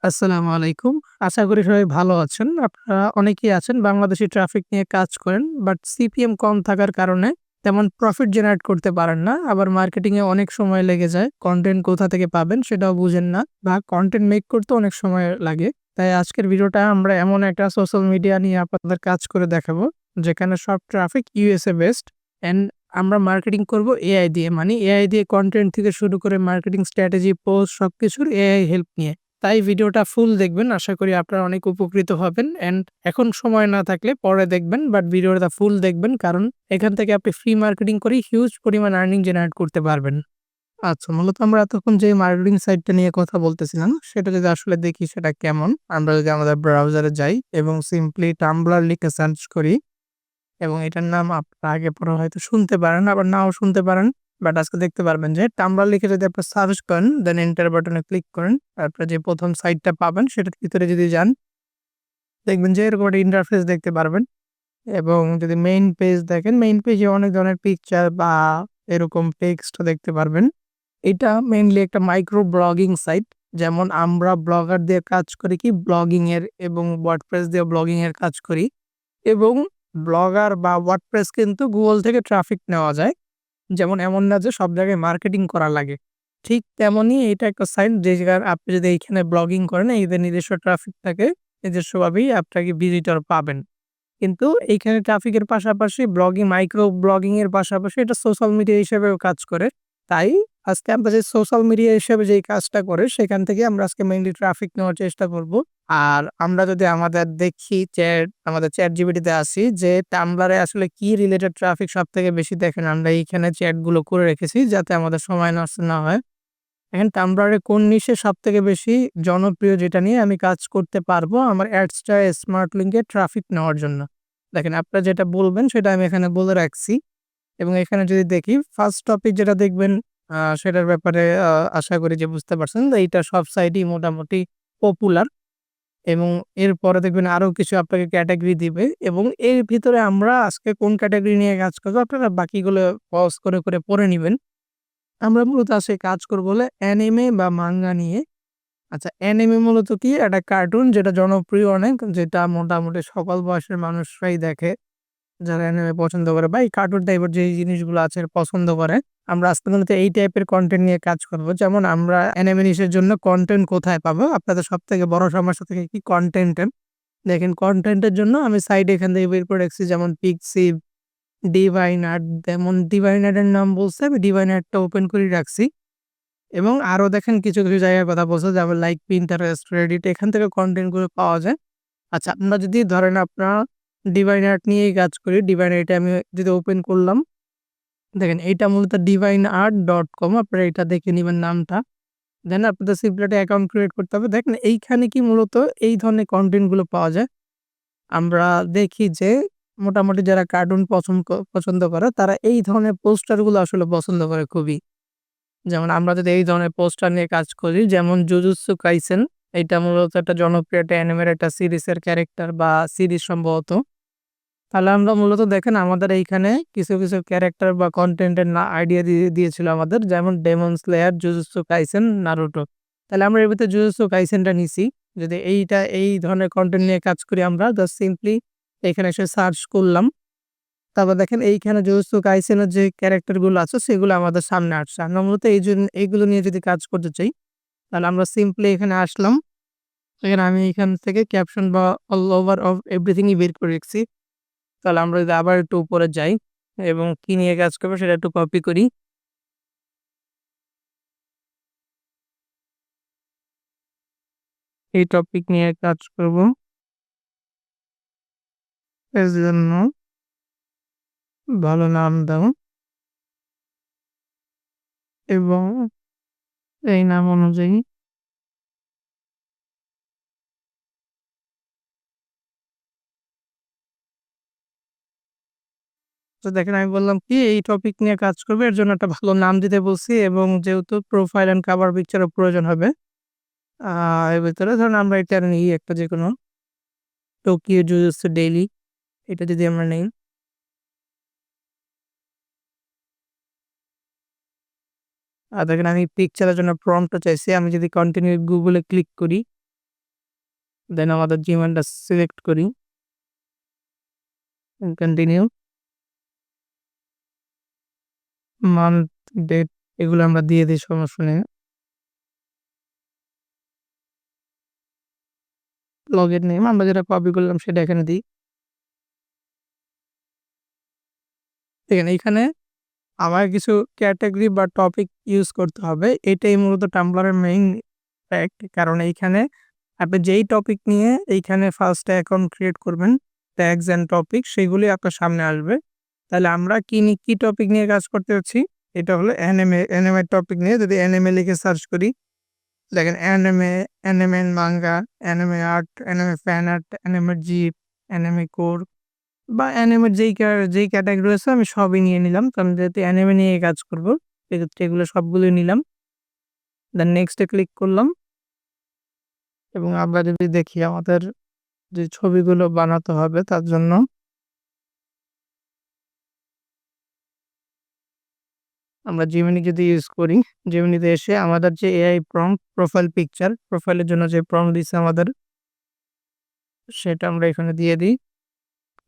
আসসালামু আলাইকুম। আশা করি সবাই ভালো আছেন। আপনারা অনেকেই আছেন বাংলাদেশী ট্রাফিক নিয়ে কাজ করেন। বাট সিপিএম কম থাকার কারণে তেমন প্রফিট জেনারেট করতে পারেন না। আবার মার্কেটিং এ অনেক সময় লেগে যায়। কনটেন্ট কোথা থেকে পাবেন সেটাও বুঝেন না বা কনটেন্ট মেক করতেও অনেক সময় লাগে। তাই আজকের ভিডিওটা আমরা এমন একটা সোশ্যাল মিডিয়া নিয়ে আপনাদের কাজ করে দেখাবো, যেখানে সব ট্রাফিক ইউএসএ বেসড অ্যান্ড আমরা মার্কেটিং করব এআই দিয়ে। মানে এআই দিয়ে কনটেন্ট থেকে শুরু করে মার্কেটিং স্ট্র্যাটেজি, পোস্ট সবকিছুর এআই হেল্প নিয়ে। তাই ভিডিওটা ফুল দেখবেন। আশা করি আপনারা অনেক উপকৃত হবেন অ্যান্ড এখন সময় না থাকলে পরে দেখবেন, বাট ভিডিওটা ফুল দেখবেন, কারণ এখান থেকে আপনি ফ্রি মার্কেটিং করে হিউজ পরিমাণ আর্নিং জেনারেট করতে পারবেন। আচ্ছা, মূলত আমরা এতক্ষণ যে মার্কেটিং সাইটটা নিয়ে কথা বলতেছিলাম, সেটা যদি আসলে দেখি সেটা কেমন, আমরা যদি আমাদের ব্রাউজারে যাই এবং সিম্পলি টাম্বলার লিখে সার্চ করি এবং এটার নাম আপনারা আগে পরে হয়তো শুনতে পারেন, আবার নাও শুনতে পারেন। বাট আজকে দেখতে পারবেন যে টাম্বলার লিখে যদি আপনি সার্চ করেন, দেন এন্টার বাটনে ক্লিক করেন। তারপরে যে ১ম সাইটটা পাবেন সেটার ভিতরে যদি যান, দেখবেন যে এরকম একটা ইন্টারফেস দেখতে পারবেন। এবং যদি মেইন পেজ দেখেন, মেইন পেজে অনেক ধরনের পিকচার বা এরকম টেক্সট দেখতে পারবেন। এটা মেইনলি একটা মাইক্রো ব্লগিং সাইট। যেমন আমরা ব্লগার দিয়ে কাজ করি কি ব্লগিং এর, এবং ওয়ার্ডপ্রেস দিয়ে ব্লগিং এর কাজ করি। এবং ব্লগার বা ওয়ার্ডপ্রেস কিন্তু গুগল থেকে ট্রাফিক নেওয়া যায়। যেমন এমন না যে সব জায়গায় মার্কেটিং করা লাগে। ঠিক তেমনই এটা একটা সাইট, যে জায়গায় আপনি যদি এইখানে ব্লগিং করেন, এদের নিজস্ব ট্রাফিক থাকে, নিজস্বভাবেই আপনাকে ভিজিটর পাবেন। কিন্তু এইখানে ট্রাফিকের পাশাপাশি মাইক্রো ব্লগিং এর পাশাপাশি এটা সোশ্যাল মিডিয়া হিসেবেও কাজ করে। তাই আজকে আমরা যে সোশ্যাল মিডিয়া হিসেবে যেই কাজটা করে, সেখান থেকে আমরা আজকে মেইনলি ট্রাফিক নেওয়ার চেষ্টা করব। আর আমরা যদি আমাদের দেখি আমাদের ChatGPT তে আসি যে Tumblr এ আসলে কি রিলেটেড ট্রাফিক সবথেকে বেশি দেখেন, আমরা এইখানে চ্যাট গুলো করে রেখেছি যাতে আমাদের সময় নষ্ট না হয়। এখন Tumblr এ কোন নিশে সবথেকে বেশি জনপ্রিয়, যেটা নিয়ে আমি কাজ করতে পারবো আমার অ্যাডসটা স্মার্ট লিংকে ট্রাফিক নেওয়ার জন্য। দেখেন, আপনারা যেটা বলবেন সেটা আমি এখানে বলে রাখছি। এবং এখানে যদি দেখি ফার্স্ট টপিক যেটা দেখবেন, সেটার ব্যাপারে আশা করি যে বুঝতে পারছেন যে এইটা সব সাইটেই মোটামুটি পপুলার। এবং এরপরে দেখবেন আরো কিছু আপনাকে ক্যাটেগরি দিবে এবং এর ভিতরে আমরা আজকে কোন ক্যাটেগরি নিয়ে কাজ করব আপনারা বাকিগুলো পজ করে পড়ে নিবেন। আমরা মূলত আজকে কাজ করব হলো অ্যানিমে বা মাঙ্গা নিয়ে। আচ্ছা, অ্যানিমে মূলত কি? একটা কার্টুন যেটা জনপ্রিয় অনেক, যেটা মোটামুটি সকল বয়সের মানুষরাই দেখে। যারা অ্যানিমে পছন্দ করে বা এই কার্টুন টাইপের যে জিনিসগুলো আছে পছন্দ করে। আমরা আজকে মূলত এই টাইপের কনটেন্ট নিয়ে কাজ করব। যেমন আমরা অ্যানিমে নিশের জন্য কনটেন্ট কোথায় পাবো? আপনাদের সবথেকে বড় সমস্যা থাকে কি? কনটেন্টের। দেখেন, কনটেন্টের জন্য আমি সাইট এখান থেকে বের করে রাখছি, যেমন পিক্সিভ, ডিভাইন আর্ট। যেমন ডিভাইন আর্টের নাম বলছে, আমি ডিভাইন আর্টটা ওপেন করে রাখছি। এবং আরো দেখেন কিছু জায়গার কথা বলছে, যেমন লাইক Pinterest, Reddit, এখান থেকে কনটেন্ট গুলো পাওয়া যায়। আচ্ছা, আমরা যদি ধরেন আপনারা ডিভাইন আর্ট নিয়েই কাজ করি, ডিভাইন আর্টে আমি যদি ওপেন করলাম, দেখেন এইটা মূলত divineart.com, আপনারা এটা দেখে নিবেন নামটা। দেন আপনাদের সিম্পলি একটা অ্যাকাউন্ট ক্রিয়েট করতে হবে। দেখেন এইখানে কি মূলত এই ধরনের কনটেন্ট গুলো পাওয়া যায়। আমরা দেখি যে মোটামুটি যারা কার্টুন পছন্দ করে তারা এই ধরনের পোস্টার গুলো আসলে পছন্দ করে খুবই। যেমন আমরা যদি এই ধরনের পোস্টার নিয়ে কাজ করি, যেমন জুজুৎসু কাইসেন, এটা মূলত একটা জনপ্রিয় একটা অ্যানিমের একটা সিরিজের ক্যারেক্টার বা সিরিজ সম্ভবত। তাহলে আমরা মূলত দেখেন আমাদের এইখানে কিছু ক্যারেক্টার বা কনটেন্টের আইডিয়া দিয়েছিল আমাদের, যেমন Demon Slayer, Jujutsu Kaisen, Naruto. তাহলে আমরা এর ভিতরে জুজুৎসু কাইসেনটা নিছি। যদি এই ধরনের কনটেন্ট নিয়ে কাজ করি, আমরা জাস্ট সিম্পলি এখানে এসে সার্চ করলাম। তারপর দেখেন এইখানে জুজুৎসু কাইসেনের যে ক্যারেক্টার গুলো আছে সেগুলো আমাদের সামনে আসছে। আমরা মূলত এইগুলো নিয়ে যদি কাজ করতে চাই, তাহলে আমরা সিম্পলি এখানে আসলাম। এখানে আমি এখান থেকে ক্যাপশন বা অল ওভার অফ এভরিথিংই বের করে রেখেছি। তাহলে আমরা যদি আবার একটু উপরে যাই এবং কি নিয়ে কাজ করব সেটা একটু কপি করি। এই টপিক নিয়ে কাজ করব। এর জন্য ভালো নাম দাও এবং এই নাম অনুযায়ী তো দেখেন আমি বললাম কি এই টপিক নিয়ে কাজ করব, এর জন্য একটা ভালো নাম দিতে বলছি এবং যেহেতু প্রোফাইল এন্ড কভার পিকচারের প্রয়োজন হবে, আ এর ভিতরে ধরুন আমরা এটা নিই একটা যেকোনো টোকিও জুজুৎসু ডেইলি, এটা যদি আমরা নেই। দেখেন আমি পিকচারের জন্য প্রম্পটটা চাইছি। আমি যদি কন্টিনিউ গুগলে ক্লিক করি, দেন আমাদের জিমেইলটা সিলেক্ট করি। কন্টিনিউ। মান্থ, ডেট এগুলো আমরা দিয়ে দিই, সমস্যা নেই। লগইন নেম আমরা যেটা কপি করলাম সেটা এখানে দিই। দেখেন এইখানে আমার কিছু ক্যাটেগরি বা টপিক ইউজ করতে হবে। এটাই মূলত Tumblr এর মেইন ফ্যাক্ট। কারণ এইখানে আপনি যেই টপিক নিয়ে এইখানে ফার্স্ট এ অ্যাকাউন্ট ক্রিয়েট করবেন, ট্যাগস অ্যান্ড টপিক সেগুলি আপনার সামনে আসবে। তাহলে আমরা কি টপিক নিয়ে কাজ করতে যাচ্ছি? এটা হলো অ্যানিমে টপিক নিয়ে যদি অ্যানিমে লিখে সার্চ করি, দেখেন anime and manga, anime art, anime fan art, anime zip, anime core বা অ্যানিমের যেই ক্যাটেগরি রয়েছে আমি সবই নিয়ে নিলাম। কারণ যেহেতু অ্যানিমে নিয়ে কাজ করব, সেক্ষেত্রে এগুলো সবগুলোই নিলাম। দেন নেক্সট এ ক্লিক করলাম এবং আমরা যদি দেখি আমাদের যে ছবিগুলো বানাতে হবে তার জন্য আমরা Gemini যদি ইউজ করি, Gemini তে এসে আমাদের যে এআই প্রম্পট প্রোফাইলের জন্য যে প্রম্পট দিছে আমাদের, সেটা আমরা এখানে দিয়ে দিই।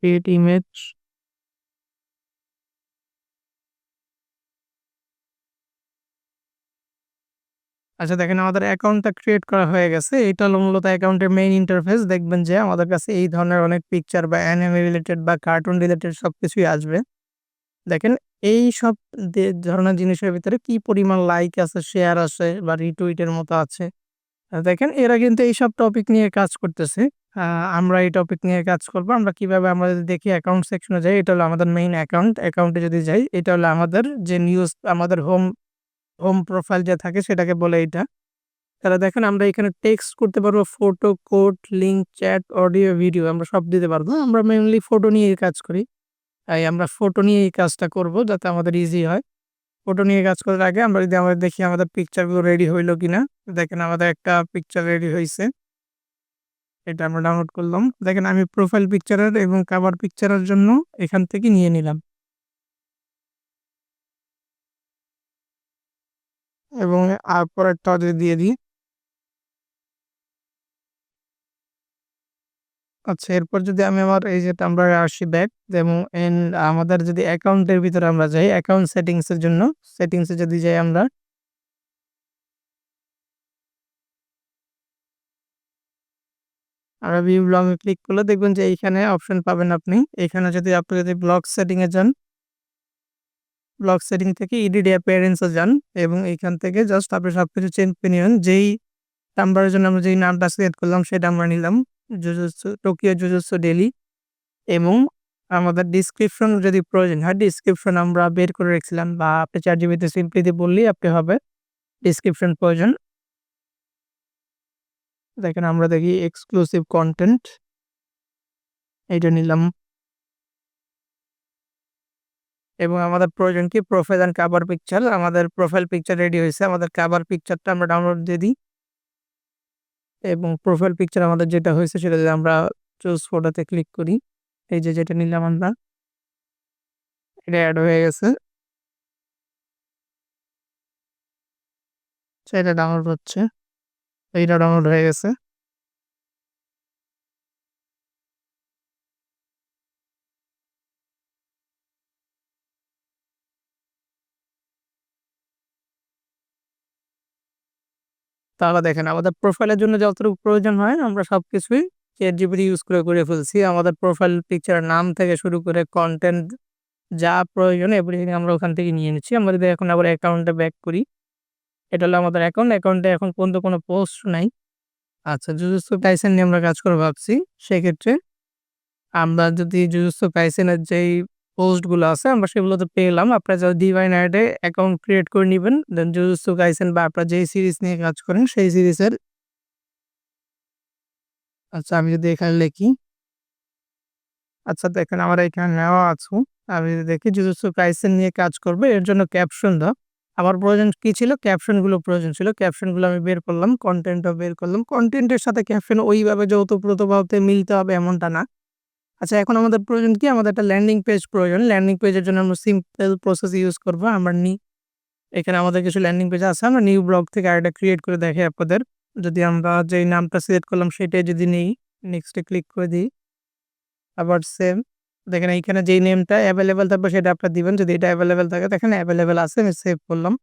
Create image. আচ্ছা দেখেন আমাদের অ্যাকাউন্টটা ক্রিয়েট করা হয়ে গেছে। এটা হলো মূলত অ্যাকাউন্টের মেইন ইন্টারফেস। দেখবেন যে আমাদের কাছে এই ধরনের অনেক পিকচার বা অ্যানিমে রিলেটেড বা কার্টুন রিলেটেড সবকিছুই আসবে। দেখেন এইসব ধরনের জিনিসের ভিতরে কি পরিমাণ লাইক আছে, শেয়ার আছে বা রিটুইটের মতো আছে। দেখেন এরা কিন্তু এইসব টপিক নিয়ে কাজ করতেছে। আ আমরা এই টপিক নিয়ে কাজ করব। আমরা কিভাবে আমরা যদি দেখি অ্যাকাউন্ট সেকশনে যাই, এটা হলো আমাদের মেইন অ্যাকাউন্ট। অ্যাকাউন্টে যদি যাই, এটা হলো আমাদের যে নিউজ আমাদের হোম প্রোফাইল যে থাকে সেটাকে বলে এইটা। তাহলে দেখেন আমরা এখানে টেক্সট করতে পারবো, photo, code, link, chat, audio, video আমরা সব দিতে পারবো। আমরা মেইনলি ফটো নিয়েই কাজ করি। তাই আমরা ফটো নিয়ে এই কাজটা করব যাতে আমাদের ইজি হয়। ফটো নিয়ে কাজ করার আগে আমরা যদি দেখি আমাদের পিকচারগুলো রেডি হইলো কিনা। দেখেন আমাদের একটা পিকচার রেডি হইছে। এটা আমরা ডাউনলোড করলাম। দেখেন আমি প্রোফাইল পিকচারের এবং কভার পিকচারের জন্য এখান থেকে নিয়ে নিলাম এবং পরেরটাও যদি দিয়ে দিই। আচ্ছা এরপর যদি আমি আমার এই যে আমরা আসি ব্যাক এবং আমাদের যদি অ্যাকাউন্টের ভিতরে আমরা যাই, অ্যাকাউন্ট সেটিংস এর জন্য সেটিংস এ যদি যাই আমরা ভিউ ব্লগ এ ক্লিক করলে দেখবেন যে এইখানে অপশন পাবেন আপনি। এখানে আপনি যদি ব্লগ সেটিং এ যান, ব্লগ সেটিং থেকে এডিট অ্যাপিয়ারেন্স এ যান এবং এইখান থেকে জাস্ট আপনি সবকিছু চেঞ্জ করে নিবেন। যেই নাম্বারের জন্য আমরা যেই নামটা সিলেক্ট করলাম সেটা আমরা নিলাম। টোকিও জুজুৎসু ডেইলি এবং আমাদের ডেসক্রিপশন যদি প্রয়োজন হয়, ডেসক্রিপশন আমরা বের করে রেখেছিলাম বা আপনি ChatGPT সিম্পলি দিয়ে বললেই আপনি হবে ডেসক্রিপশন প্রয়োজন। দেখেন আমরা দেখি এক্সক্লুসিভ কনটেন্ট এইটা নিলাম এবং আমাদের প্রয়োজন কি প্রোফাইল অ্যান্ড কভার পিকচার। আমাদের প্রোফাইল পিকচার রেডি হয়েছে। আমাদের কভার পিকচারটা আমরা ডাউনলোড দিয়ে দিই এবং প্রোফাইল পিকচার আমাদের যেটা হয়েছে সেটা যদি আমরা চুজ ফটোতে ক্লিক করি, এই যে যেটা নিলাম আমরা, এটা এড হয়ে গেছে। সেটা ডাউনলোড হচ্ছে। এইটা ডাউনলোড হয়ে গেছে। তাহলে দেখেন আমাদের প্রোফাইলের জন্য যতটুকু প্রয়োজন হয় আমরা সবকিছুই ChatGPT ইউজ করে ফেলছি। আমাদের প্রোফাইল পিকচারের নাম থেকে শুরু করে কনটেন্ট যা প্রয়োজন এভরিথিং আমরা ওখান থেকে নিয়ে নিচ্ছি। আমরা যদি এখন আবার অ্যাকাউন্টে ব্যাক করি, এটা হলো আমাদের অ্যাকাউন্ট। অ্যাকাউন্টে এখন পর্যন্ত কোনো পোস্ট নাই। আচ্ছা জুজুৎসু কাইসেন নিয়ে আমরা কাজ করব ভাবছি। সেক্ষেত্রে আমরা যদি জুজুৎসু কাইসেনের যেই পোস্ট গুলো আছে আমরা সেগুলো তো পেলাম। আপনারা যারা ডিভাইন আর্ট এ অ্যাকাউন্ট ক্রিয়েট করে নিবেন। দেন জুজুৎসু কাইসেন বা আপনারা যেই সিরিজ নিয়ে কাজ করেন সেই সিরিজের, আচ্ছা আমি যদি এখানে লিখি, আচ্ছা দেখেন আমার এখানে নেওয়া আছে। আমি যদি দেখি জুজুৎসু কাইসেন নিয়ে কাজ করব এর জন্য ক্যাপশন দাও। আমার প্রয়োজন কি ছিল? ক্যাপশন গুলো প্রয়োজন ছিল। ক্যাপশন গুলো আমি বের করলাম। কনটেন্টও বের করলাম। কনটেন্টের সাথে ক্যাপশন ওইভাবে যৌথপ্রোতভাবে মিলতে হবে এমনটা না। আচ্ছা এখন আমাদের প্রয়োজন কি? আমাদের একটা ল্যান্ডিং পেজ প্রয়োজন। ল্যান্ডিং পেজের জন্য আমরা সিম্পল প্রসেস ইউজ করব। আমরা এখানে আমাদের কিছু ল্যান্ডিং পেজ আছে। আমরা নিউ ব্লগ থেকে আরেকটা ক্রিয়েট করে দেখাই আপনাদের। যদি আমরা যেই নামটা সিলেক্ট করলাম সেটাই যদি নেই, নেক্সটে ক্লিক করে দিই। আবার সেম দেখেন এইখানে যেই নেমটা এভেইলেবল থাকবে সেটা আপনারা দিবেন। যদি এটা এভেইলেবল থাকে দেখেন এভেইলেবল আছে, আমি সেভ করলাম।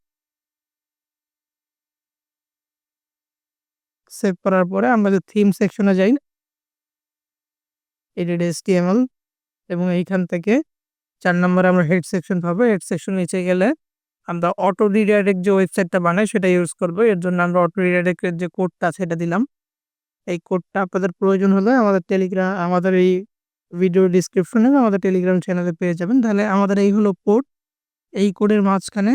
সেভ করার পরে আমরা যে থিম সেকশনে যাই, এডিট HTML এবং এইখান থেকে ৪ নম্বরে আমরা হেড সেকশন পাবো। হেড সেকশন নিচে গেলে আমরা অটো রিডাইরেক্ট যে ওয়েবসাইটটা বানাই সেটা ইউজ করব। এর জন্য আমরা অটো রিডাইরেক্টের যে কোডটা আছে এটা দিলাম। এই কোডটা আপনাদের প্রয়োজন হলে আমাদের এই ভিডিও ডেসক্রিপশনে আমাদের টেলিগ্রাম চ্যানেলে পেয়ে যাবেন। তাহলে আমাদের এই হলো কোড। এই কোডের মাঝখানে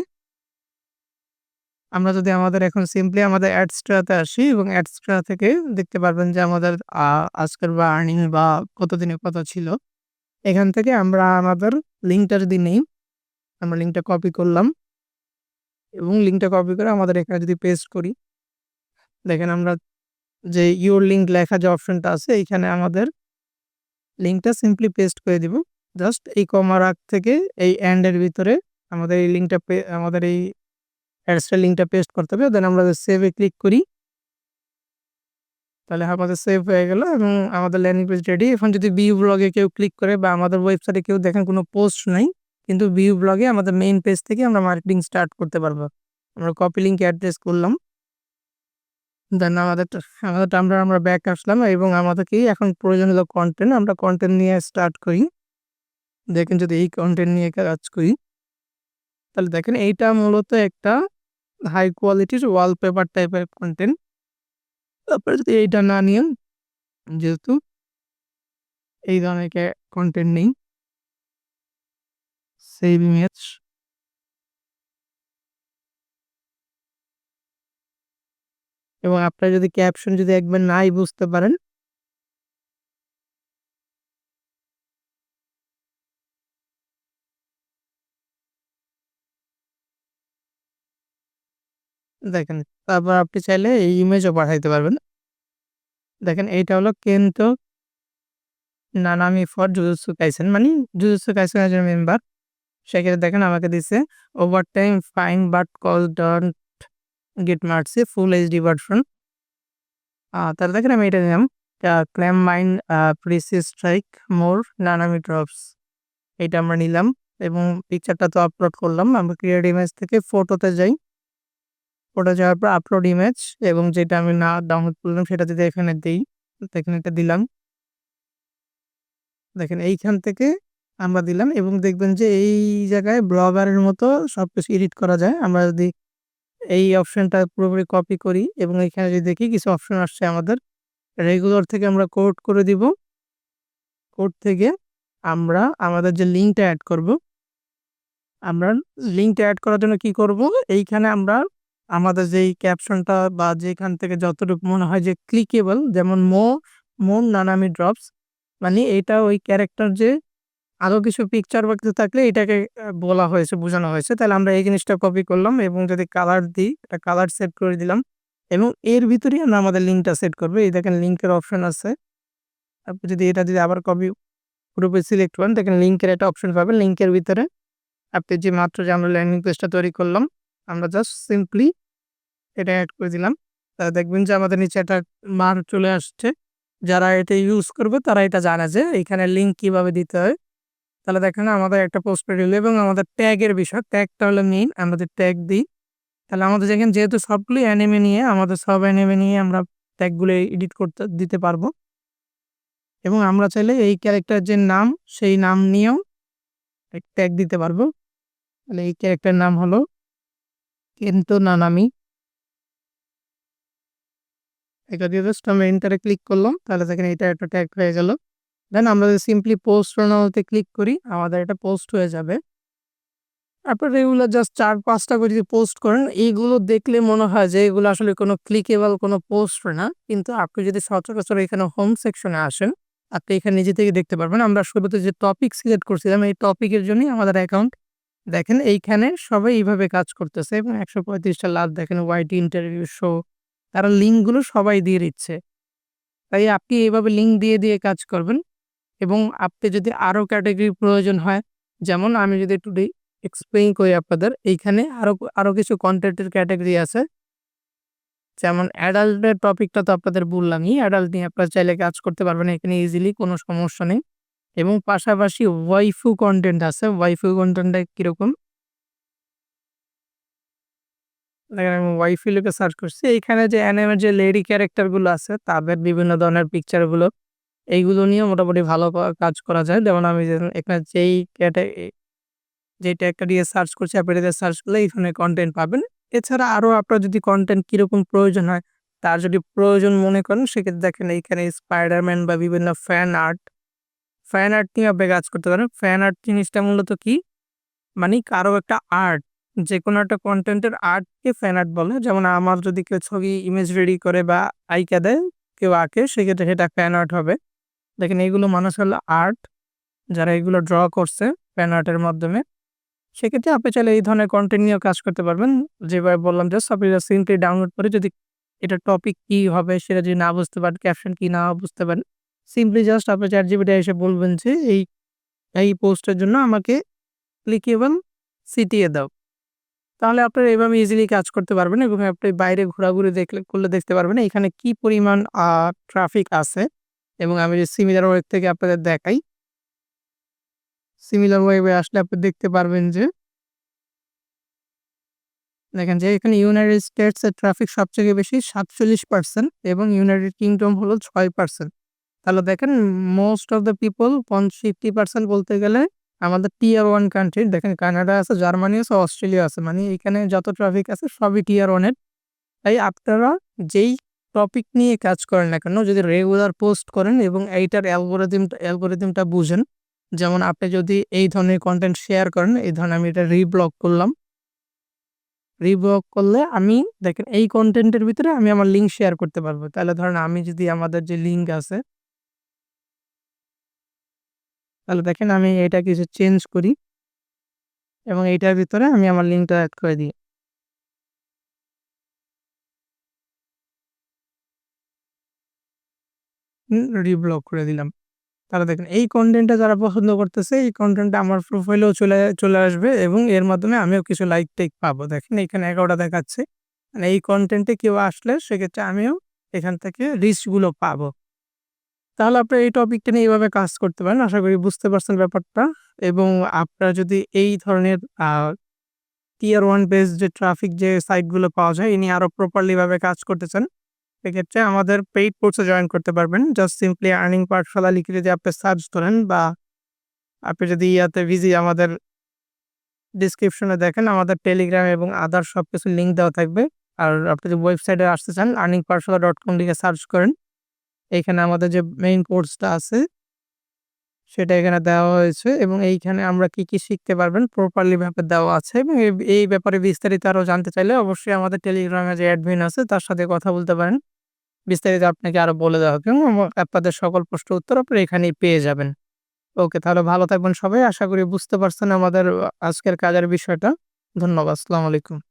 আমরা যদি আমাদের এখন সিম্পলি আমাদের অ্যাডস্ট্রাতে আসি এবং অ্যাডস্ট্রা থেকে দেখতে পারবেন যে আমাদের আজকের বা আর্নিং বা কতদিনে কত ছিল। এখান থেকে আমরা আমাদের লিঙ্কটা যদি নেই, আমরা লিঙ্কটা কপি করলাম এবং লিঙ্কটা কপি করে আমাদের এখানে যদি পেস্ট করি, দেখেন আমরা যে ইউর লিঙ্ক লেখা যে অপশনটা আছে এইখানে আমাদের লিঙ্কটা সিম্পলি পেস্ট করে দিব। জাস্ট এই কমার আগ থেকে এই এন্ড এর ভিতরে আমাদের এই লিঙ্কটা আমাদের এই অ্যাডসের লিঙ্কটা পেস্ট করতে হবে। দেন আমরা সেভে ক্লিক করি। তাহলে আমাদের সেভ হয়ে গেল এবং আমাদের ল্যান্ডিং পেজ রেডি। এখন যদি ভিউ ব্লগে কেউ ক্লিক করে বা আমাদের ওয়েবসাইটে কেউ দেখেন কোনো পোস্ট নাই, কিন্তু ভিউ ব্লগে আমাদের মেইন পেজ থেকে আমরা মার্কেটিং স্টার্ট করতে পারবো। আমরা কপি লিঙ্ক অ্যাড্রেস করলাম। দেন আমাদেরটা আমরা ব্যাক আসলাম এবং আমাদেরকে এখন প্রয়োজন হলো কনটেন্ট। আমরা কনটেন্ট নিয়ে স্টার্ট করি। দেখেন যদি এই কনটেন্ট নিয়ে কাজ করি, তাহলে দেখেন এইটা মূলত একটা হাই কোয়ালিটির ওয়ালপেপার টাইপের কনটেন্ট। আপনারা যদি এইটা না নিয়েন, যেহেতু এই ধরনের কনটেন্ট নেই, সেভ ইমেজ এবং আপনারা যদি ক্যাপশন যদি একবার নাই বুঝতে পারেন, দেখেন তারপর আপনি চাইলে এই ইমেজও পাঠাইতে পারবেন। দেখেন এইটা হলো Kento Nanami for Jujutsu Kaisen, মানে জুজুৎসু কাইসেন একজন মেম্বার। সেক্ষেত্রে দেখেন আমাকে দিছে overtime fine but call don't get mercy full HD version. তাহলে দেখেন আমি এটা নিলাম, claim mine pricey strike more Nanami drops, এটা আমরা নিলাম এবং পিকচারটা তো আপলোড করলাম। আমরা ক্রিয়েট ইমেজ থেকে ফটোতে যাই। ফটো যাওয়ার পর আপলোড ইমেজ এবং যেটা আমি না ডাউনলোড করলাম সেটা যদি এখানে দিই, এখানে এটা দিলাম। দেখেন এইখান থেকে আমরা দিলাম এবং দেখবেন যে এই জায়গায় ব্লগারের মতো সবকিছু এডিট করা যায়। আমরা যদি এই অপশনটা পুরোপুরি কপি করি এবং এখানে যদি দেখি কিছু অপশন আসছে আমাদের, রেগুলার থেকে আমরা কোড করে দিব। কোড থেকে আমরা আমাদের যে লিঙ্কটা অ্যাড করব, আমরা লিঙ্কটা অ্যাড করার জন্য কি করব, এইখানে আমরা আমাদের যেই ক্যাপশনটা বা যেখান থেকে যতটুকু মনে হয় যে ক্লিকেবল, যেমন মোর নানামি ড্রপস, মানে এটা ওই ক্যারেক্টার যে আরো কিছু পিকচার বা কিছু থাকলে এটাকে বলা হয়েছে, বোঝানো হয়েছে। তাহলে আমরা এই জিনিসটা কপি করলাম এবং যদি কালার দিই, এটা কালার সেট করে দিলাম এবং এর ভিতরেই আমরা আমাদের লিঙ্কটা সেট করব। এই দেখেন লিঙ্কের অপশন আছে। আপনি যদি এটা যদি আবার কপি পুরোপুরি সিলেক্ট করেন, দেখেন লিঙ্কের একটা অপশন পাবেন। লিঙ্কের ভিতরে আপনি যে মাত্র যে আমরা ল্যান্ডিং পেজটা তৈরি করলাম, আমরা জাস্ট সিম্পলি এটা এড করে দিলাম। দেখবেন যে আমাদের নিচে একটা বার চলে আসছে। যারা এটা ইউজ করবে তারা এটা জানে যে এখানে লিঙ্ক কিভাবে দিতে হয়। তাহলে দেখেন আমাদের একটা পোস্ট দিল এবং আমাদের ট্যাগের বিষয়, ট্যাগটা হলো মেইন। আমরা যদি ট্যাগ দিই, তাহলে আমাদের যেখানে যেহেতু সবগুলো অ্যানিমে নিয়ে, আমাদের সব অ্যানিমে নিয়ে আমরা ট্যাগগুলো এডিট করতে দিতে পারবো এবং আমরা চাইলে এই ক্যারেক্টার যে নাম সেই নাম নিয়েও ট্যাগ দিতে পারবো। তাহলে এই ক্যারেক্টার নাম হলো কেন্টো নানামি। এটা দিয়ে জাস্ট আমরা এন্টারে ক্লিক করলাম, তাহলে দেখেন এটা একটা ট্যাগ হয়ে গেল। দেন আমরা যদি সিম্পলি পোস্ট নাওতে ক্লিক করি, আমাদের এটা পোস্ট হয়ে যাবে। আপনারা রেগুলার জাস্ট ৪-৫টা করে যদি পোস্ট করেন, এইগুলো দেখলে মনে হয় যে এগুলো আসলে কোনো ক্লিকেবল কোনো পোস্ট না। কিন্তু আপনি যদি সচরাচর এখানে হোম সেকশনে আসেন, আপনি এখানে নিজে থেকে দেখতে পারবেন। আমরা শুরুতে যে টপিক সিলেক্ট করছিলাম, এই টপিকের জন্যই আমাদের অ্যাকাউন্ট। দেখেন এইখানে সবাই এইভাবে কাজ করতেছে এবং ১৩৫টা লাভ দেখেন ওয়াইটি ইন্টারভিউ শো, তারা লিঙ্কগুলো সবাই দিয়ে দিচ্ছে। তাই আপনি এইভাবে লিঙ্ক দিয়ে কাজ করবেন এবং আপনি যদি আরও ক্যাটেগরি প্রয়োজন হয়, যেমন আমি যদি একটু এক্সপ্লেইন করি আপনাদের, এইখানে আরও কিছু কনটেন্টের ক্যাটেগরি আছে। যেমন অ্যাডাল্টের টপিকটা তো আপনাদের বললামই। অ্যাডাল্ট নিয়ে আপনারা চাইলে কাজ করতে পারবেন এখানে ইজিলি কোনো সমস্যা নেই। এবং পাশাপাশি ওয়াইফু কনটেন্ট আছে। ওয়াইফু কনটেন্টটা কিরকম? দেখেন আমি ওয়াইফাই লিখে সার্চ করছি। এইখানে যে অ্যানিমের যে লেডি ক্যারেক্টার গুলো আছে তাদের বিভিন্ন ধরনের পিকচার গুলো এইগুলো নিয়ে মোটামুটি ভালো কাজ করা যায়। যেমন আমি যে এখানে যেই ট্যাগটা দিয়ে সার্চ করছি আপনি এটাতে সার্চ করলে এখানে কনটেন্ট পাবেন। এছাড়া আরো আপনার যদি কনটেন্ট কিরকম প্রয়োজন হয়, তার যদি প্রয়োজন মনে করেন সেক্ষেত্রে দেখেন এইখানে স্পাইডারম্যান বা বিভিন্ন ফ্যান আর্ট নিয়ে আপনি কাজ করতে পারেন। ফ্যান আর্ট জিনিসটা মূলত কি? মানে কারো একটা আর্ট, যেকোনো একটা কনটেন্টের আর্টকে ফ্যান আর্ট বলে। যেমন আমার যদি কেউ ছবি ইমেজ রেডি করে বা আইকা দেয়, কেউ আঁকে সেক্ষেত্রে সেটা ফ্যান আর্ট হবে। দেখেন এইগুলো মানুষ হলো আর্ট, যারা এগুলো ড্র করছে ফ্যান আর্টের মাধ্যমে। সেক্ষেত্রে আপনি চাইলে এই ধরনের কনটেন্ট নিয়েও কাজ করতে পারবেন। যেভাবে বললাম জাস্ট আপনি সিম্পলি ডাউনলোড করে যদি এটার টপিক কি হবে সেটা যদি না বুঝতে পারেন, ক্যাপশন কি না বুঝতে পারেন, সিম্পলি জাস্ট আপনি ChatGPT এসে বলবেন যে এই পোস্টের জন্য আমাকে ক্লিকেবল সিটিয়ে দাও। তাহলে আপনারা এভাবে ইজিলি কাজ করতে পারবেন এবং আপনি বাইরে ঘোরাঘুরি করলে দেখতে পারবেন এখানে কি পরিমাণ ট্রাফিক আছে। এবং আমি যে সিমিলার ওয়েব থেকে আপনাদের দেখাই। সিমিলার ওয়েবে আসলে আপনি দেখতে পারবেন যে দেখেন যে এখানে ইউনাইটেড স্টেটস এর ট্রাফিক সবথেকে বেশি ৪৭% এবং ইউনাইটেড কিংডম হলো ৬%। তাহলে দেখেন মোস্ট অফ দ্য পিপল 50% বলতে গেলে আমাদের টিয়ার 1 কান্ট্রি, দেখেন কানাডা আছে, জার্মানি আছে, অস্ট্রেলিয়া আছে। মানে এখানে যত ট্রাফিক আছে সবই টিয়ার 1 এর। তাই আপনারা যেই টপিক নিয়ে কাজ করেন না কেন যদি রেগুলার পোস্ট করেন এবং এইটার অ্যালগরিদমটা বুঝেন, যেমন আপনি যদি এই ধরনের কনটেন্ট শেয়ার করেন, এই ধরনের আমি এটা রিব্লক করলাম। রিব্লক করলে আমি দেখেন এই কনটেন্টের ভিতরে আমি আমার লিঙ্ক শেয়ার করতে পারবো। তাহলে ধরেন আমি যদি আমাদের যে লিঙ্ক আছে, তাহলে দেখেন আমি এটা কিছু চেঞ্জ করি এবং এইটার ভিতরে আমি আমার লিঙ্কটা এড করে দিই। রিব্লক করে দিলাম। তাহলে দেখেন এই কনটেন্টটা যারা পছন্দ করতেছে এই কনটেন্টটা আমার প্রোফাইলেও চলে আসবে এবং এর মাধ্যমে আমিও কিছু লাইক টাইক পাবো। দেখেন এখানে ১১টা দেখাচ্ছে। মানে এই কনটেন্টে কেউ আসলে সেক্ষেত্রে আমিও এখান থেকে রিচ গুলো পাবো। তাহলে আপনারা এই টপিকটা নিয়ে এইভাবে কাজ করতে পারেন। আশা করি বুঝতে পারছেন ব্যাপারটা। এবং আপনারা যদি এই ধরনের টিয়ার 1 বেস যে ট্রাফিক যে সাইট গুলো পাওয়া যায় এ নিয়ে আরো প্রপারলি ভাবে কাজ করতে চান, সেক্ষেত্রে আমাদের পেইড কোর্সে জয়েন করতে পারবেন। জাস্ট সিম্পলি আর্নিং পাঠশালা লিখে যদি আপনি সার্চ করেন বা আপনি যদি ইয়াতে আমাদের ডেসক্রিপশনে দেখেন আমাদের টেলিগ্রাম এবং আদার সবকিছু লিঙ্ক দেওয়া থাকবে। আর আপনি যদি ওয়েবসাইটে আসতে চান earningpathshala.com লিখে সার্চ করেন। এইখানে আমাদের যে মেইন কোর্সটা আছে সেটা এখানে দেওয়া হয়েছে এবং এইখানে আমরা কি শিখতে পারবেন প্রপারলি ভাবে দেওয়া আছে এবং এই ব্যাপারে বিস্তারিত আরো জানতে চাইলে অবশ্যই আমাদের টেলিগ্রামে যে অ্যাডমিন আছে তার সাথে কথা বলতে পারেন। বিস্তারিত আপনাকে আরো বলে দেওয়া হবে এবং আপনাদের সকল প্রশ্নের উত্তর আপনি এখানেই পেয়ে যাবেন। ওকে, তাহলে ভালো থাকবেন সবাই। আশা করি বুঝতে পারছেন আমাদের আজকের কাজের বিষয়টা। ধন্যবাদ। আসসালামু আলাইকুম।